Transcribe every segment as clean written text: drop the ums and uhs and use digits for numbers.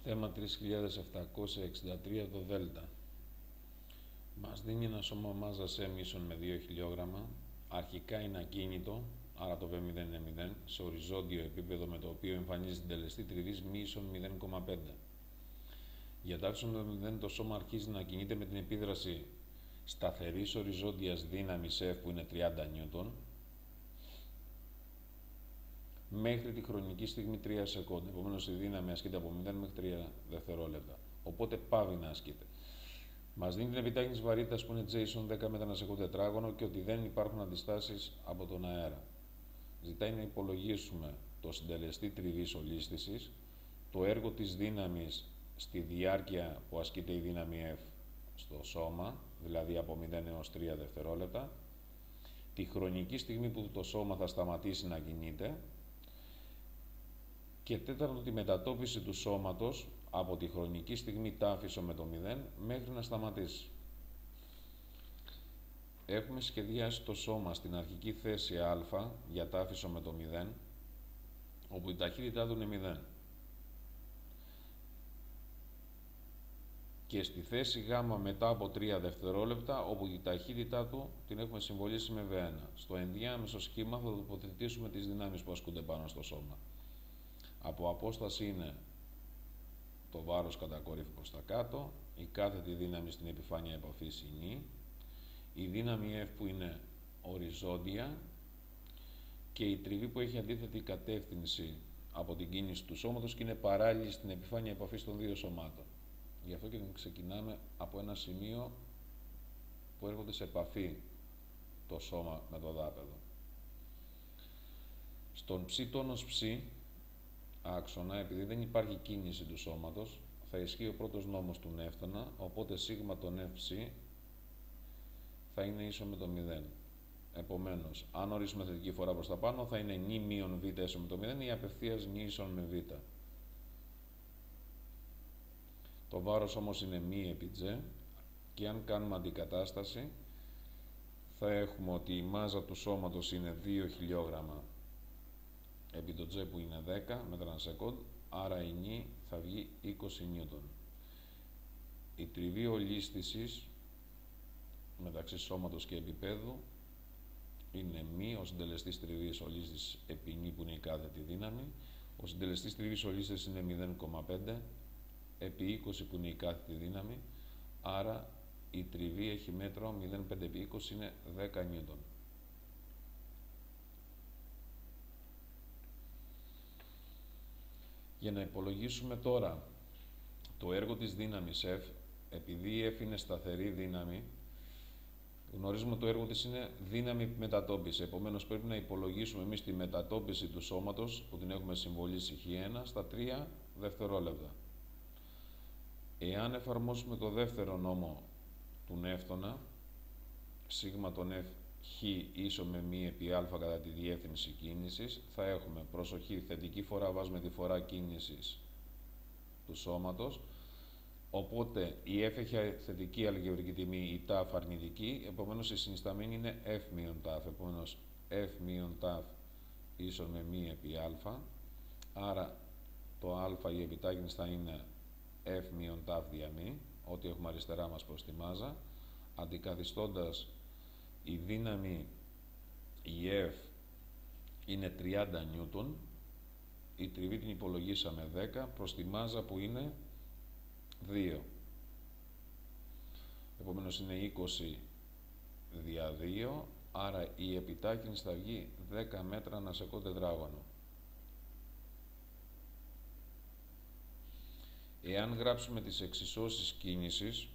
Θέμα 3763 το Δέλτα. Μας δίνει ένα σώμα μάζας M ίσον με 2 χιλιόγραμμα. Αρχικά είναι ακίνητο, άρα το V0 είναι 0, σε οριζόντιο επίπεδο με το οποίο εμφανίζει συντελεστή τριβής μη ίσον 0,5. Για τα ίσον με 0 το σώμα αρχίζει να κινείται με την επίδραση σταθερής οριζόντιας δύναμης F που είναι 30 νιούτον μέχρι τη χρονική στιγμή 3 σεκόντ. Επομένως η δύναμη ασκείται από 0 μέχρι 3 δευτερόλεπτα. Οπότε πάβει να ασκείται. Μας δίνει την επιτάχυνση βαρύτητας που είναι J ίσον 10 μέτρα ανά σεκόντ τετράγωνο και ότι δεν υπάρχουν αντιστάσεις από τον αέρα. Ζητάει να υπολογίσουμε το συντελεστή τριβής ολίσθησης, το έργο της δύναμης στη διάρκεια που ασκείται η δύναμη F στο σώμα, δηλαδή από 0 έως 3 δευτερόλεπτα, τη χρονική στιγμή που το σώμα θα σταματήσει να κινείται και τέταρτον τη μετατόπιση του σώματος από τη χρονική στιγμή τάφισο με το 0 μέχρι να σταματήσει. Έχουμε σχεδιάσει το σώμα στην αρχική θέση α για τάφισο με το 0, όπου η ταχύτητά του είναι 0. Και στη θέση γ μετά από 3 δευτερόλεπτα, όπου η ταχύτητά του την έχουμε συμβολήσει με v1. Στο ενδιάμεσο σχήμα θα τοποθετήσουμε τις δυνάμεις που ασκούνται πάνω στο σώμα. Από απόσταση είναι το βάρος κατακόρυφη προς τα κάτω, η κάθετη δύναμη στην επιφάνεια επαφής είναι η δύναμη F που είναι οριζόντια και η τριβή που έχει αντίθετη κατεύθυνση από την κίνηση του σώματος και είναι παράλληλη στην επιφάνεια επαφής των δύο σωμάτων. Γι' αυτό και ξεκινάμε από ένα σημείο που έρχονται σε επαφή το σώμα με το δάπεδο. Στον ψ τόνος ψ άξονα, επειδή δεν υπάρχει κίνηση του σώματος, θα ισχύει ο πρώτος νόμος του νεύτωνα, οπότε σίγμα των fψ θα είναι ίσο με το 0. Επομένως, αν ορίσουμε θετική φορά προς τα πάνω, θα είναι νη μείον β ίσο με το 0 ή απευθείας νη ίσον με β. Το βάρος όμως είναι μη επί G και αν κάνουμε αντικατάσταση, θα έχουμε ότι η μάζα του σώματος είναι 2 χιλιόγραμμα επί το G που είναι 10 μέτρα ανά σεκόντ, άρα η νη θα βγει 20 νιούτον. Η τριβή ολίσθησης μεταξύ σώματος και επίπεδου είναι μη, ο συντελεστής τριβής ολίσθησης επί νη που είναι η κάθετη δύναμη, ο συντελεστής τριβής ολίσθησης είναι 0,5 επί 20 που είναι η κάθετη δύναμη, άρα η τριβή έχει μέτρο 0,5 επί 20 είναι 10 νιούτον. Για να υπολογίσουμε τώρα το έργο της δύναμης F, επειδή η F είναι σταθερή δύναμη, γνωρίζουμε το έργο της είναι δύναμη μετατόπιση. Επομένως πρέπει να υπολογίσουμε εμείς τη μετατόπιση του σώματος, που την έχουμε συμβολήσει χ1, στα 3 δευτερόλεπτα. Εάν εφαρμόσουμε το δεύτερο νόμο του νεύτωνα, σίγμα των F χ ίσο με μη επί α κατά τη διεύθυνση κίνησης, θα έχουμε προσοχή θετική φορά βάζουμε τη φορά κίνησης του σώματος, οπότε η F έχει θετική αλγευρική τιμή, η τάφ αρνητική, επομένως η συνισταμένη είναι F μείον τάφ, επομένως F μείον τάφ ίσο με μη επί α, άρα το α η επιτάχυνση θα είναι F μείον τάφ δια μη, ό,τι έχουμε αριστερά μας προς τη μάζα, αντικαθιστώντας η δύναμη η F είναι 30 νιούτον, η τριβή την υπολογίσαμε 10 προς τη μάζα που είναι 2. Επομένως είναι 20 δια 2, άρα η επιτάχυνση θα βγει 10 μέτρα ανά σεκόντ τετράγωνο. Εάν γράψουμε τις εξισώσεις κίνησης,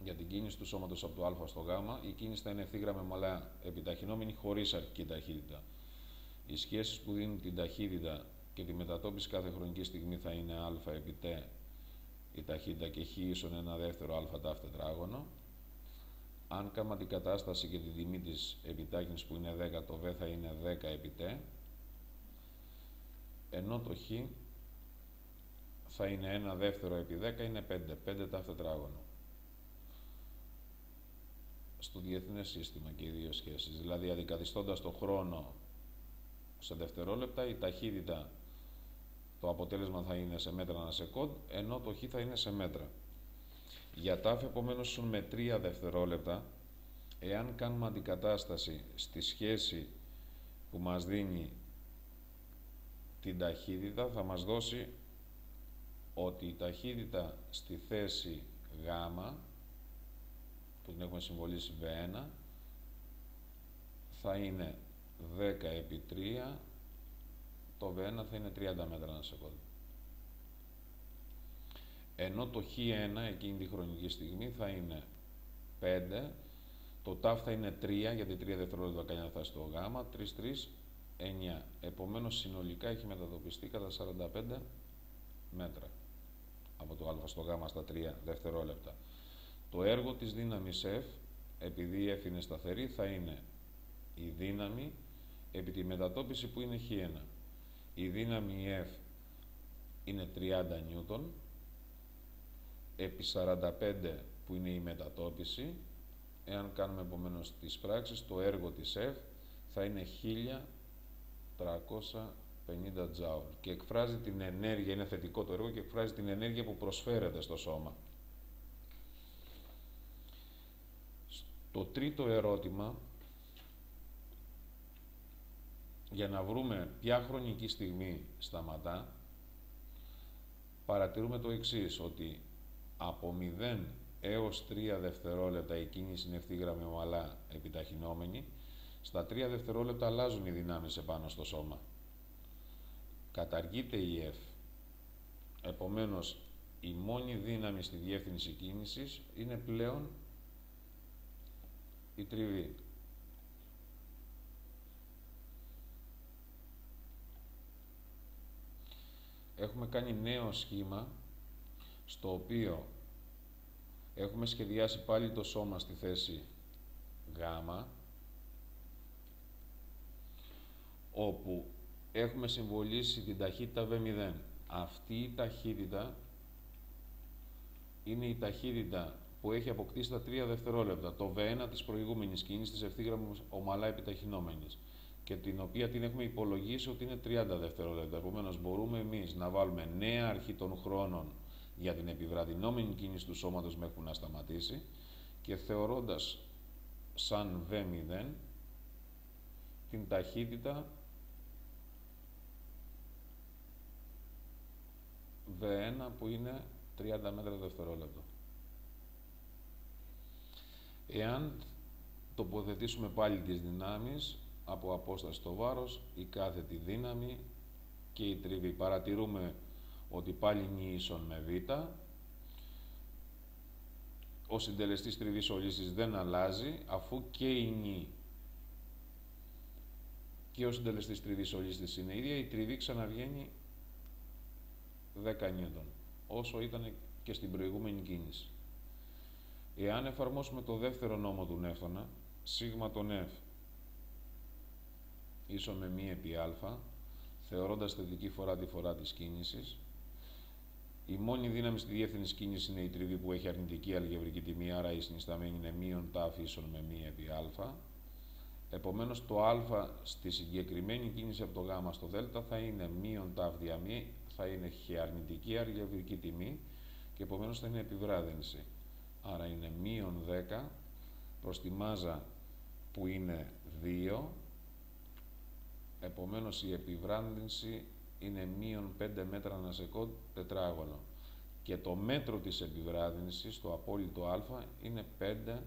για την κίνηση του σώματος από το α στο γ, η κίνηση θα είναι ευθύγραμμη αλλά επιταχυνόμενη χωρίς αρχική ταχύτητα. Οι σχέσεις που δίνουν την ταχύτητα και τη μετατόπιση κάθε χρονική στιγμή θα είναι α επί τ η ταχύτητα και χ ίσον ένα δεύτερο α τάφ τετράγωνο. Αν κάνουμε αντικατάσταση και τη τιμή της επιτάχυνσης που είναι 10, το β θα είναι 10 επί τ, ενώ το χ θα είναι ένα δεύτερο επί 10, είναι 5 τάφ τετράγωνο. Στο διεθνές σύστημα και οι δύο σχέσεις, δηλαδή αντικαθιστώντας το χρόνο σε δευτερόλεπτα, η ταχύτητα το αποτέλεσμα θα είναι σε μέτρα ανά σεκόντ, ενώ το χ θα είναι σε μέτρα. Για τάφ, επομένως, ήσουν με 3 δευτερόλεπτα. Εάν κάνουμε αντικατάσταση στη σχέση που μας δίνει την ταχύτητα, θα μας δώσει ότι η ταχύτητα στη θέση Γ, που την έχουμε συμβολήσει V1, θα είναι 10 επί 3, το V1 θα είναι 30 μέτρα ανά σεκόντ. Ενώ το Χ1 εκείνη τη χρονική στιγμή θα είναι 5, το τάφ θα είναι 3, γιατί 3 δευτερόλεπτα κάνει να φτάσει στο Γ, 3, 9. Επομένως, συνολικά έχει μετατοπιστεί κατά 45 μέτρα από το α στο Γ στα 3 δευτερόλεπτα. Το έργο της δύναμης F, επειδή η F είναι σταθερή, θα είναι η δύναμη επί τη μετατόπιση που είναι Χ1. Η δύναμη F είναι 30 νιούτον επί 45 που είναι η μετατόπιση. Εάν κάνουμε επομένως τις πράξεις, το έργο της F θα είναι 1350 τζάουλ και εκφράζει την ενέργεια, είναι θετικό το έργο και εκφράζει την ενέργεια που προσφέρεται στο σώμα. Το τρίτο ερώτημα, για να βρούμε ποια χρονική στιγμή σταματά, παρατηρούμε το εξής, ότι από 0 έως 3 δευτερόλεπτα η κίνηση είναι ευθύγραμμη ομαλά επιταχυνόμενη. Στα 3 δευτερόλεπτα αλλάζουν οι δυνάμεις επάνω στο σώμα. Καταργείται η F. Επομένως, η μόνη δύναμη στη διεύθυνση κίνησης είναι πλέον η τριβή. Έχουμε κάνει νέο σχήμα, στο οποίο έχουμε σχεδιάσει πάλι το σώμα στη θέση Γ, όπου έχουμε συμβολήσει την ταχύτητα V0. Αυτή η ταχύτητα είναι η ταχύτητα που έχει αποκτήσει τα 3 δευτερόλεπτα, το V1 της προηγούμενης κίνησης, της ευθύγραμμης ομαλά επιταχυνόμενης, και την οποία την έχουμε υπολογίσει ότι είναι 30 δευτερόλεπτα. Επομένως, μπορούμε εμείς να βάλουμε νέα αρχή των χρόνων για την επιβραδυνόμενη κίνηση του σώματος μέχρι που να σταματήσει, και θεωρώντας σαν V0 την ταχύτητα V1 που είναι 30 μέτρα δευτερόλεπτο. Εάν τοποθετήσουμε πάλι τις δυνάμεις από απόσταση στο βάρος, η κάθετη δύναμη και η τριβή, παρατηρούμε ότι πάλι νη ίσον με β. Ο συντελεστής τριβής ολίσθης δεν αλλάζει, αφού και η νη και ο συντελεστής τριβής ολίσθης είναι ίδια, η τριβή ξαναβγαίνει 10 νιούτον, όσο ήταν και στην προηγούμενη κίνηση. Εάν εφαρμόσουμε το δεύτερο νόμο του Νεύτωνα, σίγμα των F ίσον με μη επί α, θεωρώντας θετική φορά τη φορά της κίνησης, η μόνη δύναμη στη διεύθυνση κίνηση είναι η τριβή που έχει αρνητική αλγευρική τιμή, άρα η συνισταμένη είναι μείον τάφ ίσον με μη επί α. Επομένως, το α στη συγκεκριμένη κίνηση από το γ στο δ θα είναι μείον τάφ δια μη, θα είναι αρνητική αλγευρική τιμή και επομένως θα είναι επιβράδυνση. Άρα είναι μείον 10 προς τη μάζα που είναι 2, επομένως η επιβράδυνση είναι μείον 5 μέτρα ανά σεκόντ τετράγωνο. Και το μέτρο της επιβράδυνσης, το απόλυτο α, είναι 5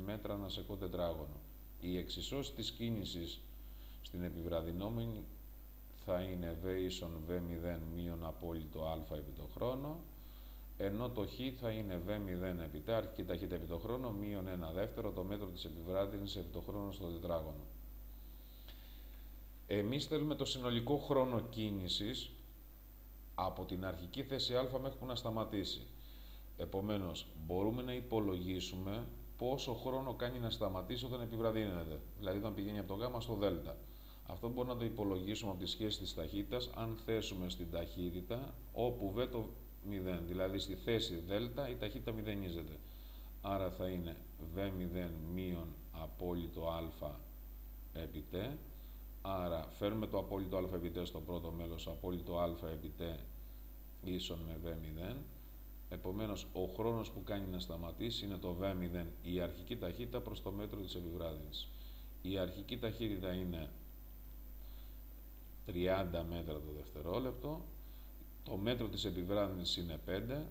μέτρα ανά σεκόντ τετράγωνο. Η εξισώση της κίνησης στην επιβραδυνόμενη θα είναι v ίσον v0 μείον απόλυτο α επί το χρόνο, ενώ το χ θα είναι v0 επί τα αρχική ταχύτητα επί το χρόνο μείον 1 δεύτερο το μέτρο της επιβράδυνσης επί το χρόνο στο τετράγωνο. Εμείς θέλουμε το συνολικό χρόνο κίνησης από την αρχική θέση α μέχρι που να σταματήσει. Επομένως, μπορούμε να υπολογίσουμε πόσο χρόνο κάνει να σταματήσει όταν επιβραδύνεται, δηλαδή όταν πηγαίνει από το γ στο δ. Αυτό μπορούμε να το υπολογίσουμε από τη σχέση της ταχύτητας αν θέσουμε στην ταχύτητα όπου v το 0, δηλαδή στη θέση δ η ταχύτητα μηδενίζεται. Άρα θα είναι v0 μείον απόλυτο α επί τ Άρα φέρνουμε το απόλυτο α επί τ στο πρώτο μέλος, απόλυτο α επί τ ίσον με v0. Επομένως, ο χρόνος που κάνει να σταματήσει είναι το v0, η αρχική ταχύτητα προς το μέτρο της επιβράδυνσης. Η αρχική ταχύτητα είναι 30 μέτρα το δευτερόλεπτο, το μέτρο της επιβράδυνσης είναι 5,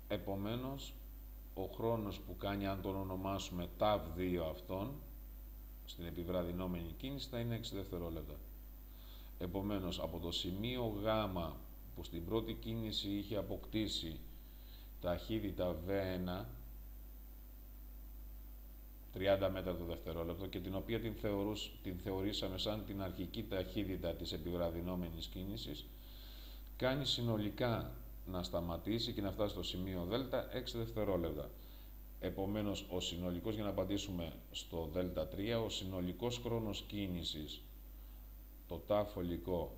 επομένως, ο χρόνος που κάνει, αν τον ονομάσουμε TAV2 αυτόν, στην επιβραδυνόμενη κίνηση θα είναι 6 δευτερόλεπτα. Επομένως, από το σημείο Γ που στην πρώτη κίνηση είχε αποκτήσει ταχύτητα V1, 30 μέτρα το δευτερόλεπτο, και την οποία την θεωρήσαμε σαν την αρχική ταχύτητα της επιβραδυνόμενης κίνησης, κάνει συνολικά να σταματήσει και να φτάσει στο σημείο Δ 6 δευτερόλεπτα. Επομένως, ο συνολικός, για να απαντήσουμε στο Δ3, ο συνολικός χρόνος κίνησης, το τάφ ολικό,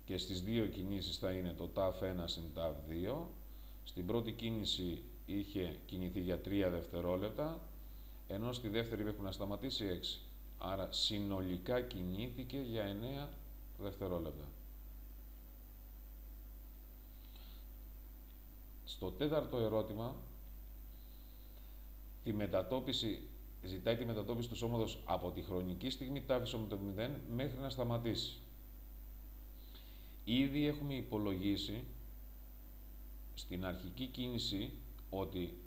και στις δύο κινήσεις θα είναι το τάφ1 συν τάφ2. Στην πρώτη κίνηση είχε κινηθεί για 3 δευτερόλεπτα, ενώ στη δεύτερη πρέπει να σταματήσει 6. Άρα συνολικά κινήθηκε για 9 δευτερόλεπτα. Στο τέταρτο ερώτημα, ζητάει τη μετατόπιση του σώματος από τη χρονική στιγμή τάφ με το 0 μέχρι να σταματήσει. Ήδη έχουμε υπολογίσει στην αρχική κίνηση ότι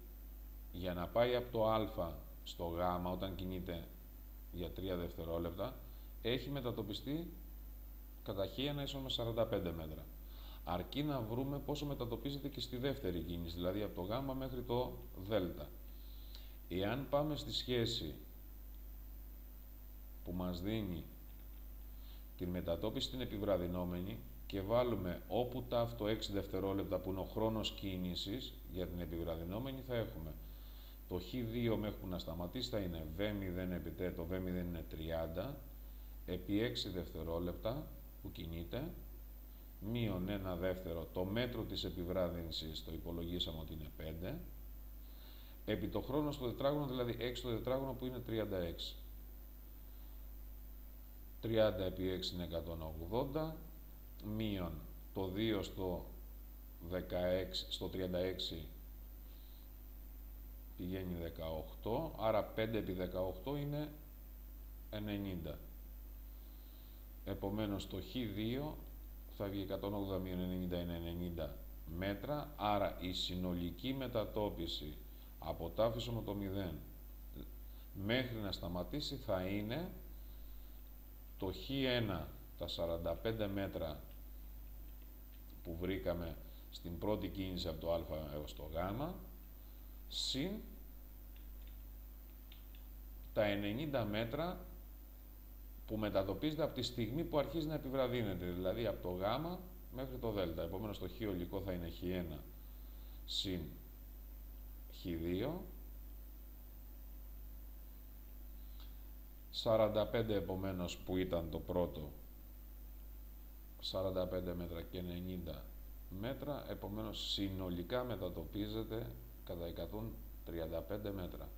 για να πάει από το α στο γ όταν κινείται για 3 δευτερόλεπτα έχει μετατοπιστεί κατά χ1 ίσον με 45 μέτρα. Αρκεί να βρούμε πόσο μετατοπίζεται και στη δεύτερη κίνηση, δηλαδή από το γ μέχρι το δ. Εάν πάμε στη σχέση που μας δίνει την μετατόπιση στην επιβραδυνόμενη και βάλουμε όπου ταύτο 6 δευτερόλεπτα που είναι ο χρόνος κίνησης για την επιβραδυνόμενη, θα έχουμε το χ2 μέχρι που να σταματήσει θα είναι v0 επί τ, το v0 είναι 30 επί 6 δευτερόλεπτα που κινείται, μείον 1 δεύτερο, το μέτρο της επιβράδυνσης το υπολογίσαμε ότι είναι 5, επί το χρόνο στο τετράγωνο, δηλαδή 6 στο τετράγωνο που είναι 36. 30 επί 6 είναι 180, μείον το 2 στο 36 πηγαίνει 18, άρα 5 επί 18 είναι 90. Επομένως το χ2 θα βγει 180 μείον 90 είναι 90 μέτρα, άρα η συνολική μετατόπιση από τάφ με το 0 μέχρι να σταματήσει θα είναι το χ1, τα 45 μέτρα που βρήκαμε στην πρώτη κίνηση από το α έως το γ, συν τα 90 μέτρα που μετατοπίζεται από τη στιγμή που αρχίζει να επιβραδύνεται, δηλαδή από το γ μέχρι το δ. Επομένως το χ ολικό θα είναι χ1 συν χ2, 45 επομένως που ήταν το πρώτο, 45 μέτρα και 90 μέτρα, επομένως συνολικά μετατοπίζεται κατά 135 μέτρα.